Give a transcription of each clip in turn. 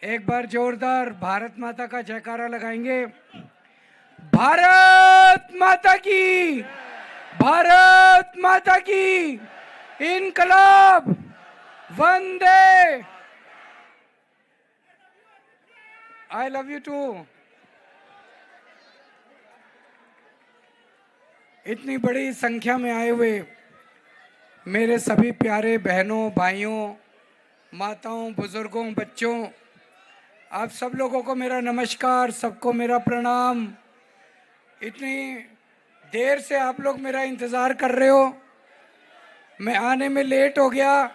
एक बार जोरदार भारत माता का जयकारा लगाएंगे। भारत माता की, भारत माता की, इनकलाब, वंदे। I love you too. इतनी बड़ी संख्या में आए हुए मेरे सभी प्यारे बहनों, भाइयों, माताओं, बुजुर्गों, बच्चों, आप सब लोगों को मेरा नमस्कार, सबको मेरा प्रणाम। इतनी देर से आप लोग मेरा इंतज़ार कर रहे हो, मैं आने में लेट हो गया,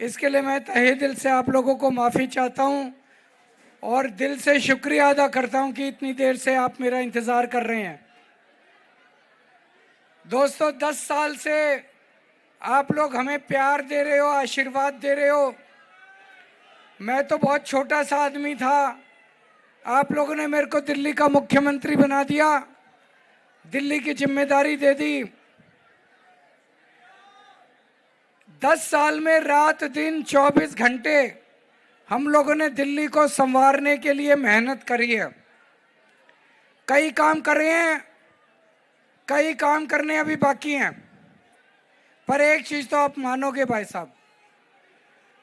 इसके लिए मैं तहे दिल से आप लोगों को माफ़ी चाहता हूँ और दिल से शुक्रिया अदा करता हूँ कि इतनी देर से आप मेरा इंतज़ार कर रहे हैं। दोस्तों, 10 साल से आप लोग हमें प्यार दे रहे हो, आशीर्वाद दे रहे हो। मैं तो बहुत छोटा सा आदमी था, आप लोगों ने मेरे को दिल्ली का मुख्यमंत्री बना दिया, दिल्ली की जिम्मेदारी दे दी। 10 साल में रात दिन 24 घंटे हम लोगों ने दिल्ली को संवारने के लिए मेहनत करी है। कई काम कर रहे हैं, कई काम करने अभी बाकी हैं, पर एक चीज तो आप मानोगे भाई साहब,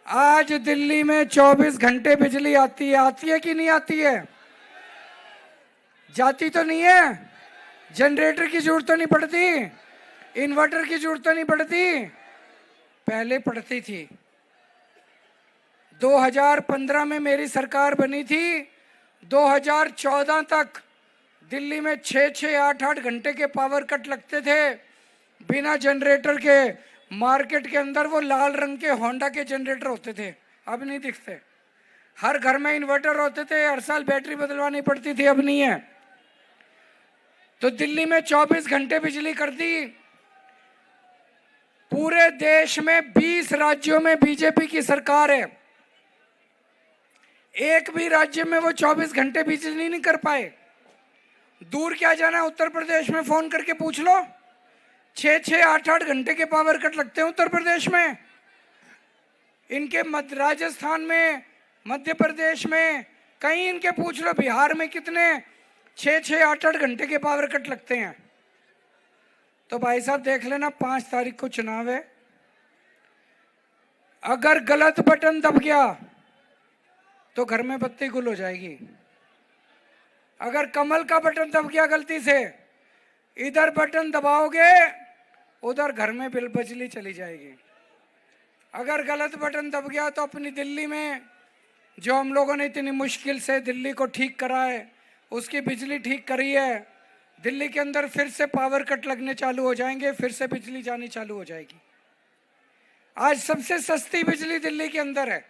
आज दिल्ली में 24 घंटे बिजली आती है कि नहीं आती है? जाती तो नहीं है? जनरेटर की जरूरत तो नहीं पड़ती, इन्वर्टर की जरूरत तो नहीं पड़ती, पहले पड़ती थी। 2015 में मेरी सरकार बनी थी, 2014 तक दिल्ली में 6-6, 8-8 घंटे के पावर कट लगते थे बिना जनरेटर के। मार्केट के अंदर वो लाल रंग के होंडा के जनरेटर होते थे, अब नहीं दिखते। हर घर में इन्वर्टर होते थे, हर साल बैटरी बदलवानी पड़ती थी, अब नहीं है। तो दिल्ली में 24 घंटे बिजली कर दी। पूरे देश में 20 राज्यों में बीजेपी की सरकार है, एक भी राज्य में वो 24 घंटे बिजली नहीं कर पाए। दूर क्या जाना, उत्तर प्रदेश में फोन करके पूछ लो, 6-6, 8-8 घंटे के पावर कट लगते हैं उत्तर प्रदेश में। इनके राजस्थान में, मध्य प्रदेश में, कहीं इनके पूछ लो, बिहार में कितने 6-6, 8-8 घंटे के पावर कट लगते हैं। तो भाई साहब देख लेना, 5 तारीख को चुनाव है, अगर गलत बटन दब गया तो घर में बत्ती गुल हो जाएगी। अगर कमल का बटन दब गया गलती से, इधर बटन दबाओगे उधर घर में बिल बिजली चली जाएगी। अगर गलत बटन दब गया तो अपनी दिल्ली में जो हम लोगों ने इतनी मुश्किल से दिल्ली को ठीक करा है, उसकी बिजली ठीक करी है, दिल्ली के अंदर फिर से पावर कट लगने चालू हो जाएंगे, फिर से बिजली जानी चालू हो जाएगी। आज सबसे सस्ती बिजली दिल्ली के अंदर है,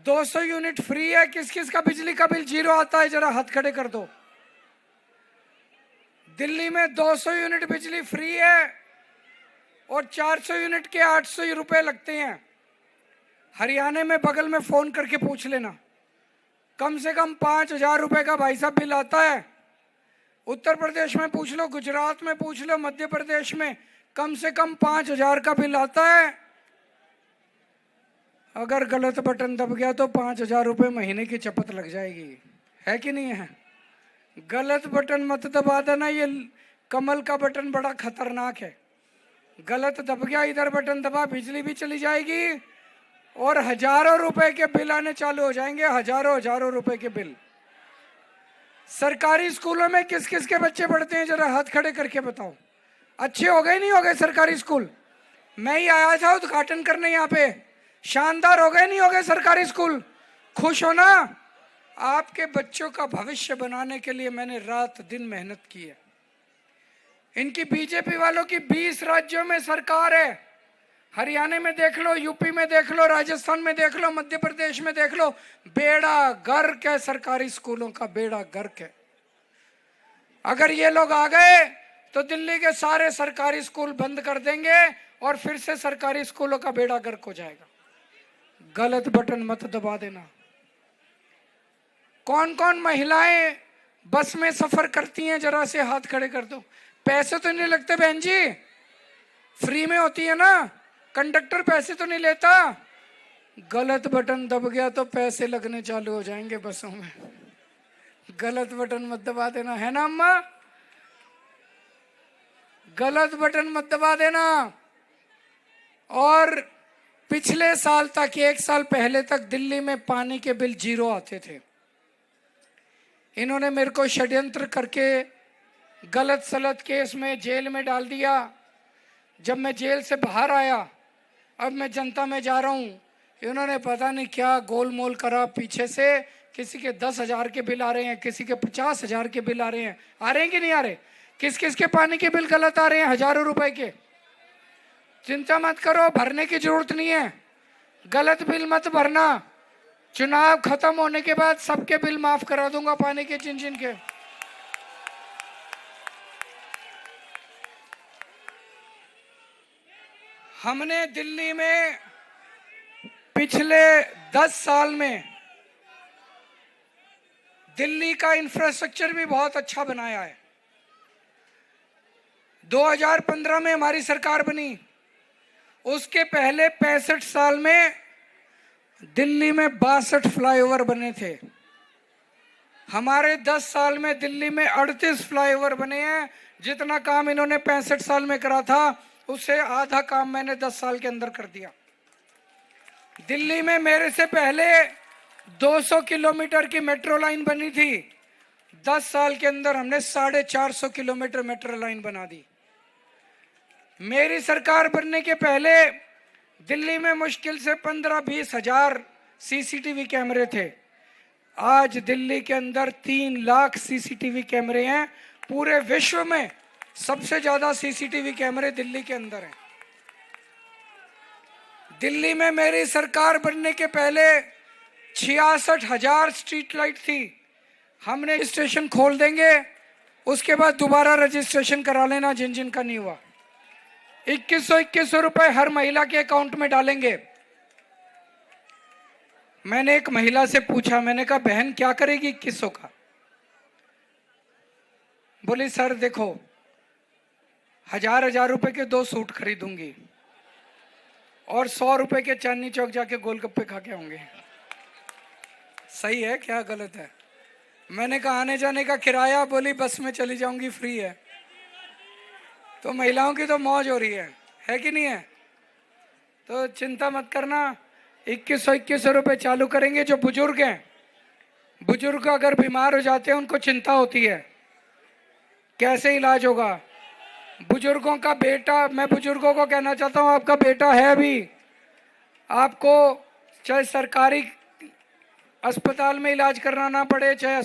200 यूनिट फ्री है। किस किस का बिजली का बिल जीरो आता है, जरा हाथ खड़े कर दो। दिल्ली में 200 यूनिट बिजली फ्री है और 400 यूनिट के 800 रुपए लगते हैं। हरियाणा में बगल में फोन करके पूछ लेना, कम से कम 5,000 रुपए का भाई साहब बिल आता है। उत्तर प्रदेश में पूछ लो, गुजरात में पूछ लो, मध्य प्रदेश में कम से कम 5,000 का बिल आता है। अगर गलत बटन दब गया तो 5,000 रुपये महीने की चपत लग जाएगी, है कि नहीं है? गलत बटन मत दबा देना, ये कमल का बटन बड़ा खतरनाक है। गलत दब गया, इधर बटन दबा, बिजली भी चली जाएगी और हजारों रुपए के बिल आने चालू हो जाएंगे, हजारों रुपए के बिल। सरकारी स्कूलों में किस किस के बच्चे पढ़ते हैं, जरा हाथ खड़े करके बताओ। अच्छे हो गए नहीं हो गए सरकारी स्कूल? मैं ही आया था उद्घाटन करने यहाँ पे, शानदार हो गए नहीं हो गए सरकारी स्कूल? खुश हो ना? आपके बच्चों का भविष्य बनाने के लिए मैंने रात दिन मेहनत की है। इनकी बीजेपी वालों की 20 राज्यों में सरकार है, हरियाणा में देख लो, यूपी में देख लो, राजस्थान में देख लो, मध्य प्रदेश में देख लो, बेड़ा गर्क है सरकारी स्कूलों का, बेड़ा गर्क है। अगर ये लोग आ गए तो दिल्ली के सारे सरकारी स्कूल बंद कर देंगे और फिर से सरकारी स्कूलों का बेड़ा गर्क हो जाएगा। गलत बटन मत दबा देना। कौन कौन महिलाएं बस में सफर करती हैं, जरा से हाथ खड़े कर दो। पैसे तो नहीं लगते बहन जी, फ्री में होती है ना, कंडक्टर पैसे तो नहीं लेता। गलत बटन दब गया तो पैसे लगने चालू हो जाएंगे बसों में। गलत बटन मत दबा देना, है ना अम्मा? गलत बटन मत दबा देना। और पिछले साल तक, 1 साल पहले तक दिल्ली में पानी के बिल 0 आते थे। इन्होंने मेरे को षड्यंत्र करके गलत सलत केस में जेल में डाल दिया। जब मैं जेल से बाहर आया, अब मैं जनता में जा रहा हूँ, इन्होंने पता नहीं क्या गोलमोल करा पीछे से। किसी के 10,000 के बिल आ रहे हैं, किसी के 50,000 के बिल आ रहे हैं। आ रहे हैं कि नहीं आ रहे? किस किस के पानी के बिल गलत आ रहे हैं, हजारों रुपए के। चिंता मत करो, भरने की जरूरत नहीं है। गलत बिल मत भरना। चुनाव खत्म होने के बाद सबके बिल माफ करा दूंगा, पानी के जिन जिन के। हमने दिल्ली में पिछले 10 साल में दिल्ली का इंफ्रास्ट्रक्चर भी बहुत अच्छा बनाया है। 2015 में हमारी सरकार बनी, उसके पहले 65 साल में दिल्ली में 62 फ्लाईओवर बने थे। हमारे 10 साल में दिल्ली में 38 फ्लाईओवर बने हैं। जितना काम इन्होंने 65 साल में करा था, उससे आधा काम मैंने 10 साल के अंदर कर दिया। दिल्ली में मेरे से पहले 200 किलोमीटर की मेट्रो लाइन बनी थी। 10 साल के अंदर हमने 450 किलोमीटर मेट्रो लाइन बना दी। मेरी सरकार बनने के पहले दिल्ली में मुश्किल से 15-20 हजार सीसीटीवी कैमरे थे। आज दिल्ली के अंदर 3 लाख सीसीटीवी कैमरे हैं। पूरे विश्व में सबसे ज्यादा सीसीटीवी कैमरे दिल्ली के अंदर हैं। दिल्ली में मेरी सरकार बनने के पहले 66,000 स्ट्रीट लाइट थी। हमने रजिस्ट्रेशन खोल देंगे, उसके बाद दोबारा रजिस्ट्रेशन करा लेना जिन जिन का नहीं हुआ। 2100 रुपए हर महिला के अकाउंट में डालेंगे। मैंने एक महिला से पूछा, मैंने कहा बहन क्या करेगी 2100 का? बोली सर देखो, 1000 रुपए के 2 सूट खरीदूंगी और 100 रुपए के चांदनी चौक जाके गोलगप्पे खा के आऊंगे। सही है क्या गलत है? मैंने कहा आने जाने का किराया, बोली बस में चली जाऊंगी, फ्री है। तो महिलाओं की तो मौज हो रही है कि नहीं है? तो चिंता मत करना, 2100 रुपए चालू करेंगे। जो बुजुर्ग हैं, बुजुर्ग अगर बीमार हो जाते हैं उनको चिंता होती है कैसे इलाज होगा। बुजुर्गों का बेटा, मैं बुजुर्गों को कहना चाहता हूं, आपका बेटा है अभी, आपको चाहे सरकारी अस्पताल में इलाज कराना ना पड़े, चाहे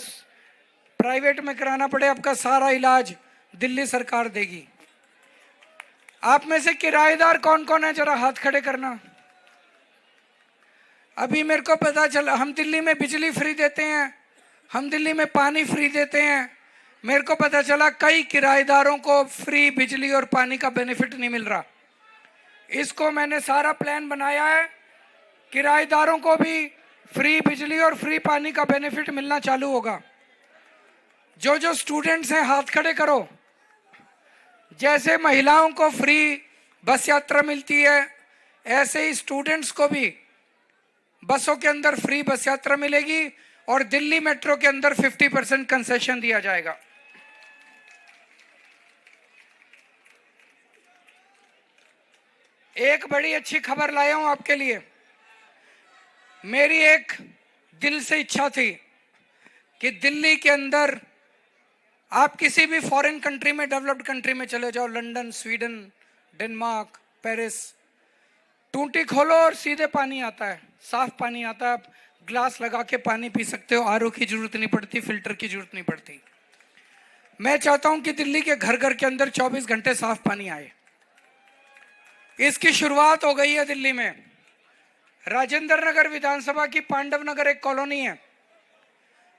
प्राइवेट में कराना पड़े, आपका सारा इलाज दिल्ली सरकार देगी। आप में से किराएदार कौन कौन है, जरा हाथ खड़े करना। अभी मेरे को पता चला हम दिल्ली में बिजली फ्री देते हैं, हम दिल्ली में पानी फ्री देते हैं। मेरे को पता चला कई किराएदारों को फ्री बिजली और पानी का बेनिफिट नहीं मिल रहा। इसको मैंने सारा प्लान बनाया है, किराएदारों को भी फ्री बिजली और फ्री पानी का बेनिफिट मिलना चालू होगा। जो जो स्टूडेंट्स हैं हाथ खड़े करो। जैसे महिलाओं को फ्री बस यात्रा मिलती है, ऐसे ही स्टूडेंट्स को भी बसों के अंदर फ्री बस यात्रा मिलेगी और दिल्ली मेट्रो के अंदर 50% कंसेशन दिया जाएगा। एक बड़ी अच्छी खबर लाया हूं आपके लिए। मेरी एक दिल से इच्छा थी कि दिल्ली के अंदर आप किसी भी फॉरेन कंट्री में, डेवलप्ड कंट्री में चले जाओ, लंदन, स्वीडन, डेनमार्क, पेरिस, टूटी खोलो और सीधे पानी आता है, साफ पानी आता है। आप ग्लास लगा के पानी पी सकते हो, आरओ की जरूरत नहीं पड़ती, फिल्टर की जरूरत नहीं पड़ती। मैं चाहता हूं कि दिल्ली के घर घर के अंदर 24 घंटे साफ पानी आए। इसकी शुरुआत हो गई है दिल्ली में। राजेंद्र नगर विधानसभा की पांडव नगर एक कॉलोनी है,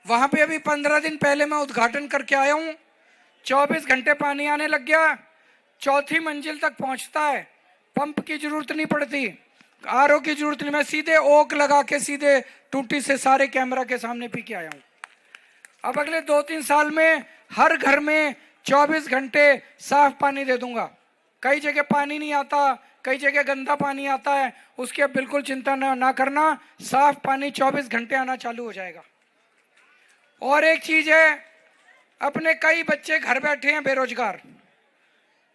वहां पे अभी 15 दिन पहले मैं उद्घाटन करके आया हूं। 24 घंटे पानी आने लग गया, 4थी मंजिल तक पहुंचता है, पंप की जरूरत नहीं पड़ती, आरओ की जरूरत नहीं। मैं सीधे ओक लगा के सीधे टूटी से सारे कैमरा के सामने पी के आया हूं। अब अगले 2-3 साल में हर घर में 24 घंटे साफ पानी दे दूंगा। कई जगह पानी नहीं आता, कई जगह गंदा पानी आता है, उसकी अब बिल्कुल चिंता ना करना, साफ पानी 24 घंटे आना चालू हो जाएगा। और एक चीज है, अपने कई बच्चे घर बैठे हैं बेरोजगार,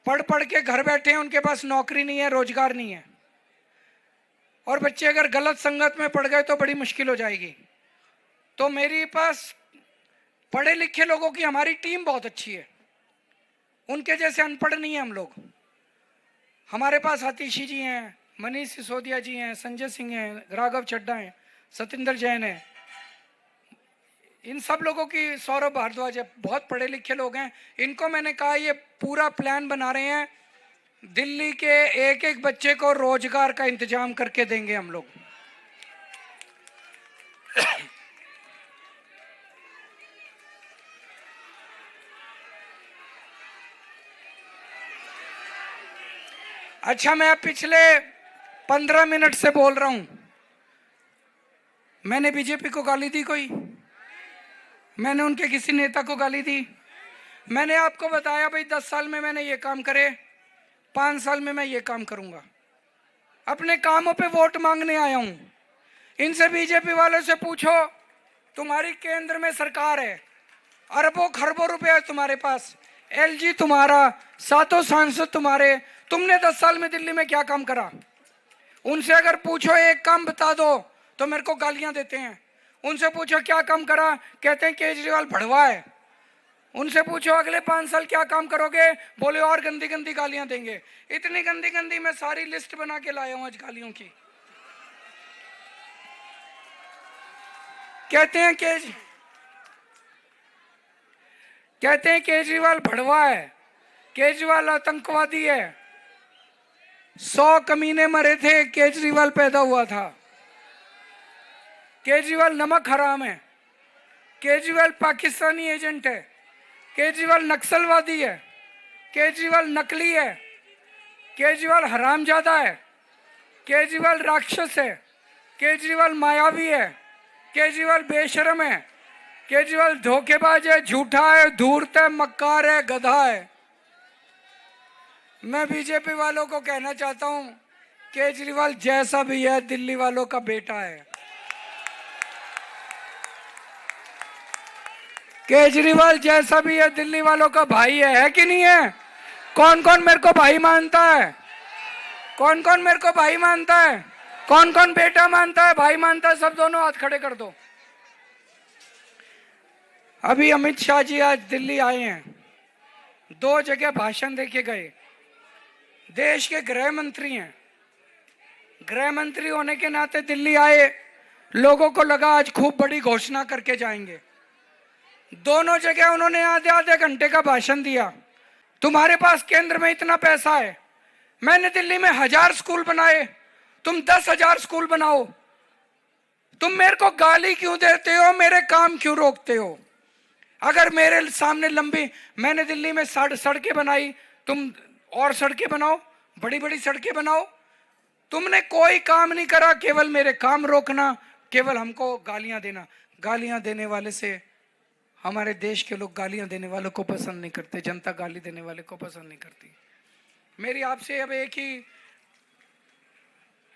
पढ़ पढ़ के घर बैठे हैं, उनके पास नौकरी नहीं है, रोजगार नहीं है, और बच्चे अगर गलत संगत में पड़ गए तो बड़ी मुश्किल हो जाएगी। तो मेरे पास पढ़े लिखे लोगों की हमारी टीम बहुत अच्छी है, उनके जैसे अनपढ़ नहीं है हम लोग। हमारे पास आतिशी जी हैं, मनीष सिसोदिया जी हैं, संजय सिंह हैं, राघव चड्ढा हैं, सतिंदर जैन हैं, इन सब लोगों की, सौरभ भारद्वाज है, बहुत पढ़े लिखे लोग हैं। इनको मैंने कहा ये पूरा प्लान बना रहे हैं, दिल्ली के एक एक बच्चे को रोजगार का इंतजाम करके देंगे हम लोग। अच्छा, मैं पिछले 15 मिनट से बोल रहा हूं, मैंने बीजेपी को गाली दी कोई? मैंने उनके किसी नेता को गाली दी? मैंने आपको बताया भाई 10 साल में मैंने ये काम करे, 5 साल में मैं ये काम करूंगा। अपने कामों पे वोट मांगने आया हूं। इनसे बीजेपी वालों से पूछो, तुम्हारी केंद्र में सरकार है, अरबों खरबों रुपए है तुम्हारे पास, एलजी तुम्हारा, 7 सांसद तुम्हारे, तुमने 10 साल में दिल्ली में क्या काम करा? उनसे अगर पूछो एक काम बता दो तो मेरे को गालियां देते हैं। उनसे पूछो क्या काम करा, कहते हैं केजरीवाल भड़वा है। उनसे पूछो अगले 5 साल क्या काम करोगे, बोले और गंदी गंदी गालियां देंगे। इतनी गंदी गंदी मैं सारी लिस्ट बना के लाया हूं आज गालियों की। कहते हैं केजरीवाल भड़वा है, केजरीवाल आतंकवादी है। 100 कमीने मरे थे, केजरीवाल पैदा हुआ था। केजरीवाल नमक हराम है, केजरीवाल पाकिस्तानी एजेंट है, केजरीवाल नक्सलवादी है, केजरीवाल नकली है, केजरीवाल हरामजादा है, केजरीवाल राक्षस है, केजरीवाल मायावी है, केजरीवाल बेशरम है, केजरीवाल धोखेबाज है, झूठा है, धूर्त है, मक्कार है, गधा है। मैं बीजेपी वालों को कहना चाहता हूं, केजरीवाल जैसा भी है दिल्ली वालों का बेटा है। केजरीवाल जैसा भी है दिल्ली वालों का भाई है कि नहीं है? कौन कौन मेरे को भाई मानता है? कौन कौन मेरे को भाई मानता है? कौन कौन बेटा मानता है, भाई मानता है? सब दोनों हाथ खड़े कर दो। अभी अमित शाह जी आज दिल्ली आए हैं, 2 जगह भाषण देके गए। देश के गृह मंत्री हैं, गृह मंत्री होने के नाते दिल्ली आए, लोगों को लगा आज खूब बड़ी घोषणा करके जाएंगे। दोनों जगह उन्होंने आधे आधे घंटे का भाषण दिया। तुम्हारे पास केंद्र में इतना पैसा है, मैंने दिल्ली में 1000 स्कूल बनाए, तुम 10,000 स्कूल बनाओ। तुम मेरे को गाली क्यों देते हो, मेरे काम क्यों रोकते हो? अगर मेरे सामने लंबी, मैंने दिल्ली में सड़कें बनाई, तुम और सड़कें बनाओ, बड़ी बड़ी सड़कें बनाओ। तुमने कोई काम नहीं करा, केवल मेरे काम रोकना, केवल हमको गालियां देना। गालियां देने वाले से, हमारे देश के लोग गालियां देने वालों को पसंद नहीं करते, जनता गाली देने वाले को पसंद नहीं करती। मेरी आपसे अब एक ही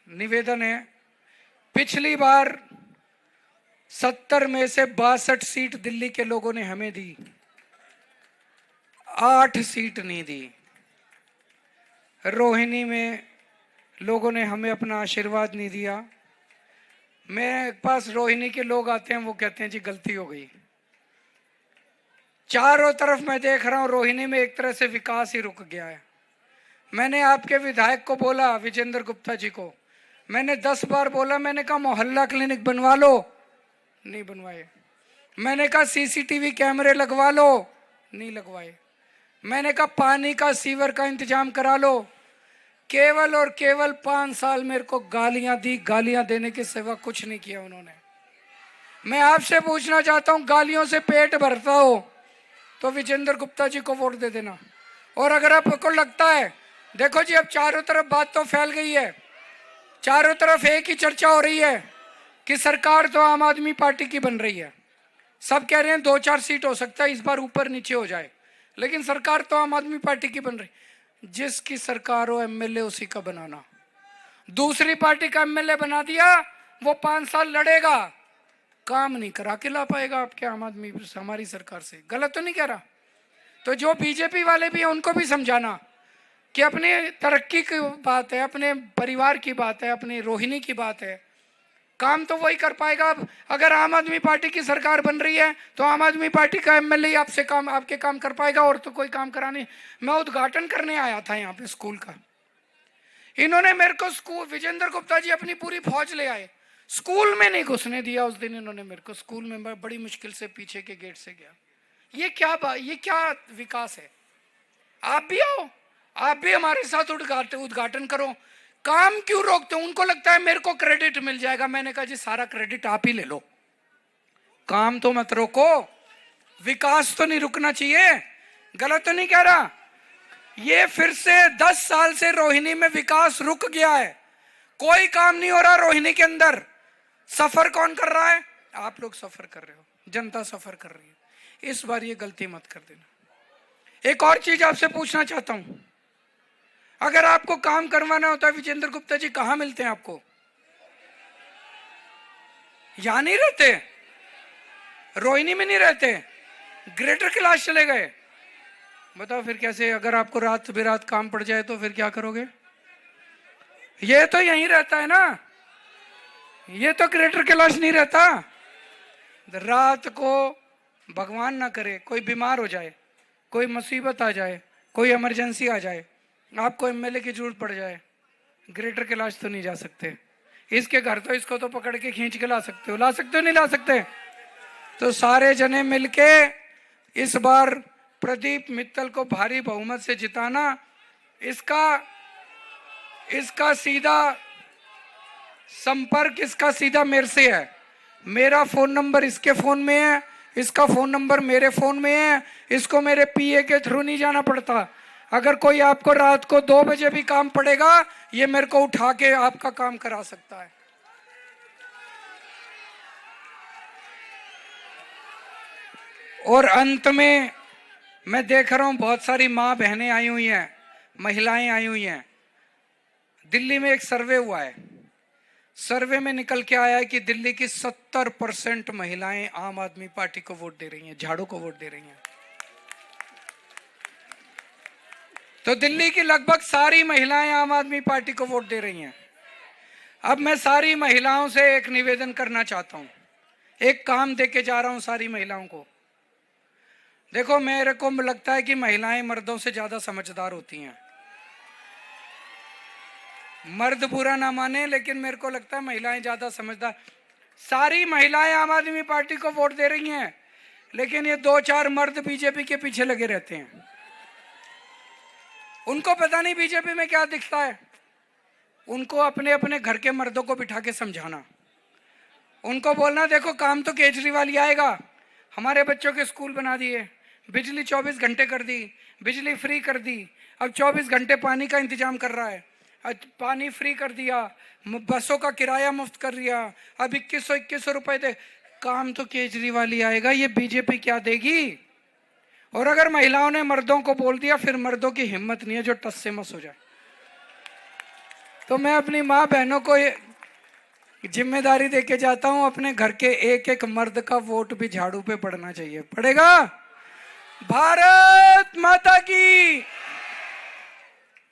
निवेदन है, पिछली बार 70 में से 62 सीट दिल्ली के लोगों ने हमें दी, 8 सीट नहीं दी। रोहिणी में लोगों ने हमें अपना आशीर्वाद नहीं दिया। मेरे पास रोहिणी के लोग आते हैं, वो कहते हैं जी गलती हो गई। चारों तरफ मैं देख रहा हूं, रोहिणी में एक तरह से विकास ही रुक गया है। मैंने आपके विधायक को बोला, विजेंद्र गुप्ता जी को मैंने 10 बार बोला, मैंने कहा मोहल्ला क्लिनिक बनवा लो, नहीं बनवाए। मैंने कहा सीसीटीवी कैमरे लगवा लो, नहीं लगवाए। मैंने कहा पानी का, सीवर का इंतजाम करा लो। केवल और केवल 5 साल मेरे को गालियां दी, गालियां देने के सिवा कुछ नहीं किया उन्होंने। मैं आपसे पूछना चाहता हूं, गालियों से पेट भरता हो तो विजेंद्र गुप्ता जी को वोट दे देना। और अगर आपको लगता है, देखो जी अब चारों तरफ बात तो फैल गई है, चारों तरफ एक ही चर्चा हो रही है कि सरकार तो आम आदमी पार्टी की बन रही है। सब कह रहे हैं 2-4 सीट हो सकता है इस बार ऊपर नीचे हो जाए, लेकिन सरकार तो आम आदमी पार्टी की बन रही। जिसकी सरकार हो एमएलए उसी का बनाना। दूसरी पार्टी का एमएलए बना दिया, वो 5 साल लड़ेगा, काम नहीं करा के ला पाएगा आपके आम आदमी हमारी सरकार से। गलत तो नहीं कह रहा? तो जो बीजेपी वाले भी हैं उनको भी समझाना कि अपनी तरक्की की बात है, अपने परिवार की बात है, अपनी रोहिणी की बात है, काम तो वही कर पाएगा। अगर आम आदमी पार्टी की सरकार बन रही है तो आम आदमी पार्टी का एमएलए आपसे काम, आपके काम कर पाएगा, और तो कोई काम करा नहीं। मैं उद्घाटन करने आया था यहाँ पे स्कूल का, इन्होंने मेरे को स्कूल, विजेंद्र गुप्ता जी अपनी पूरी फौज ले आए, स्कूल में नहीं घुसने दिया उस दिन इन्होंने मेरे को। स्कूल में मैं बड़ी मुश्किल से पीछे के गेट से गया। ये क्या विकास है? आप भी आओ, आप भी हमारे साथ उद्घाटन करो। काम क्यों रोकते हो? उनको लगता है मेरे को क्रेडिट मिल जाएगा। मैंने कहा जी सारा क्रेडिट आप ही ले लो, काम तो मत रोको, विकास तो नहीं रुकना चाहिए। गलत तो नहीं कह रहा? ये फिर से 10 साल से रोहिणी में विकास रुक गया है, कोई काम नहीं हो रहा रोहिणी के अंदर। सफर कौन कर रहा है? आप लोग सफर कर रहे हो, जनता सफर कर रही है। इस बार ये गलती मत कर देना। एक और चीज आपसे पूछना चाहता हूं, अगर आपको काम करवाना होता है विजेंद्र गुप्ता जी, कहां मिलते हैं आपको? यहां नहीं रहते, रोहिणी में नहीं रहते, ग्रेटर कैलाश चले गए। बताओ फिर कैसे? अगर आपको रात बिरात काम पड़ जाए तो फिर क्या करोगे? ये तो यहीं रहता है ना, ये तो ग्रेटर कैलाश नहीं रहता। रात को भगवान ना करे कोई बीमार हो जाए, कोई मुसीबत आ जाए, कोई इमरजेंसी आ जाए, आपको एमएलए की जरूरत पड़ जाए, ग्रेटर कैलाश तो नहीं जा सकते। इसके घर तो इसको तो पकड़ के खींच के ला सकते हो, ला सकते हो नहीं ला सकते? तो सारे जने मिलके इस बार प्रदीप मित्तल को भारी बहुमत से जिताना। इसका सीधा संपर्क इसका सीधा मेरे से है। मेरा फोन नंबर इसके फोन में है, इसका फोन नंबर मेरे फोन में है। इसको मेरे पीए के थ्रू नहीं जाना पड़ता। अगर कोई आपको रात को 2 बजे भी काम पड़ेगा, ये मेरे को उठा के आपका काम करा सकता है। और अंत में मैं देख रहा हूं बहुत सारी मां बहनें आई हुई हैं, महिलाएं आई हुई हैं। दिल्ली में एक सर्वे हुआ है, सर्वे में निकल के आया है कि दिल्ली की 70% महिलाएं आम आदमी पार्टी को वोट दे रही हैं, झाड़ू को वोट दे रही हैं। तो दिल्ली की लगभग सारी महिलाएं आम आदमी पार्टी को वोट दे रही हैं। अब मैं सारी महिलाओं से एक निवेदन करना चाहता हूं, एक काम दे के जा रहा हूं सारी महिलाओं को। देखो, मेरे को लगता है कि महिलाएं मर्दों से ज्यादा समझदार होती हैं। मर्द बुरा ना माने, लेकिन मेरे को लगता है महिलाएं ज्यादा समझदार। सारी महिलाएं आम आदमी पार्टी को वोट दे रही हैं, लेकिन ये 2-4 मर्द बीजेपी के पीछे लगे रहते हैं। उनको पता नहीं बीजेपी में क्या दिखता है। उनको अपने अपने घर के मर्दों को बिठा के समझाना, उनको बोलना देखो काम तो केजरीवाल ही आएगा, हमारे बच्चों के स्कूल बना दिए, बिजली 24 घंटे कर दी, बिजली फ्री कर दी, अब 24 घंटे पानी का इंतजाम कर रहा है, पानी फ्री कर दिया, बसों का किराया मुफ्त कर दिया, अब 2100 रुपए दे। काम तो केजरीवाल ही आएगा, ये बीजेपी क्या देगी? और अगर महिलाओं ने मर्दों को बोल दिया, फिर मर्दों की हिम्मत नहीं है जो टस से मस हो जाए। तो मैं अपनी माँ बहनों को जिम्मेदारी देके जाता हूं, अपने घर के एक एक मर्द का वोट भी झाड़ू पे पड़ना चाहिए। पड़ेगा? भारत माता की